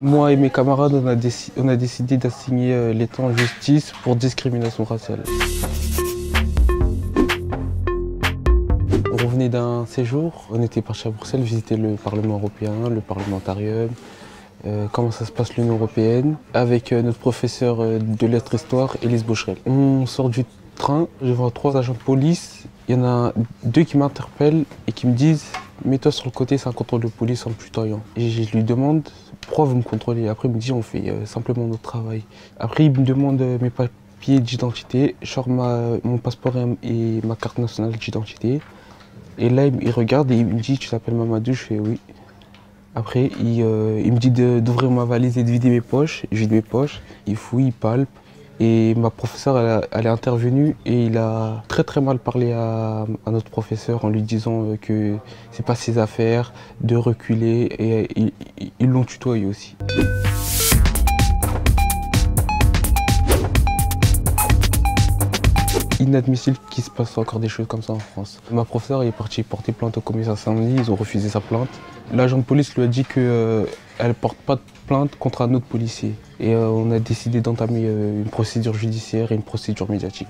Moi et mes camarades, on a décidé d'assigner l'État en justice pour discrimination raciale. On revenait d'un séjour, on était parti à Bruxelles visiter le Parlement européen, le parlementarium, comment ça se passe l'Union européenne, avec notre professeur de lettres-histoire, Élise Bocherel. On sort du train, je vois 3 agents de police, il y en a 2 qui m'interpellent et qui me disent « mets-toi sur le côté, c'est un contrôle de police en me tutoyant ». Et je lui demande « pourquoi vous me contrôlez ?» Après il me dit « on fait simplement notre travail ». Après il me demande mes papiers d'identité, je sors mon passeport et ma carte nationale d'identité. Et là, il regarde et il me dit « tu t'appelles Mamadou ?» Je fais « oui ». Après, il me dit d'ouvrir ma valise et de vider mes poches. Je vide mes poches, il fouille, il palpe. Et ma professeure, elle est intervenue et il a très mal parlé à notre professeur en lui disant que c'est pas ses affaires, de reculer, et ils l'ont tutoyé aussi. Inadmissible qu'il se passe encore des choses comme ça en France. Ma professeure est partie porter plainte au commissariat Saint-Denis, ils ont refusé sa plainte. L'agent de police lui a dit qu'elle ne porte pas de plainte contre un autre policier. Et on a décidé d'entamer une procédure judiciaire et une procédure médiatique.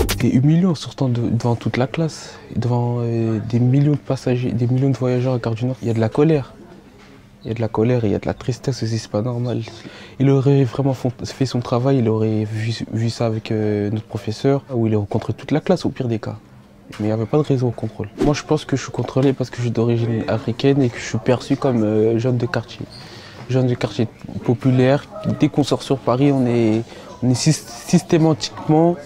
C'était humiliant en sortant devant toute la classe, devant des millions de passagers, des millions de voyageurs à Gare du Nord. Il y a de la colère. Il y a de la colère et il y a de la tristesse aussi, c'est pas normal. Il aurait vraiment fait son travail, il aurait vu ça avec notre professeur, où il aurait rencontré toute la classe au pire des cas. Mais il n'y avait pas de raison au contrôle. Moi je pense que je suis contrôlé parce que je suis d'origine africaine et que je suis perçu comme jeune de quartier. Jeune de quartier populaire. Dès qu'on sort sur Paris, on est systématiquement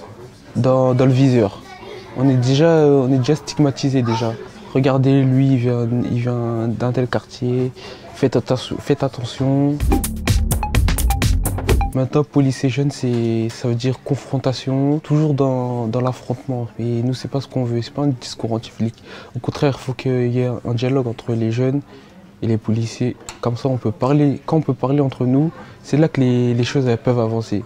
dans le viseur. On est déjà stigmatisé déjà. Regardez, lui, il vient d'un tel quartier. Faites attention. Maintenant, police et jeunes, ça veut dire confrontation, toujours dans l'affrontement. Et nous, c'est pas ce qu'on veut, c'est pas un discours anti-flic. Au contraire, il faut qu'il y ait un dialogue entre les jeunes et les policiers. Comme ça, on peut parler. Quand on peut parler entre nous, c'est là que les choses elles peuvent avancer.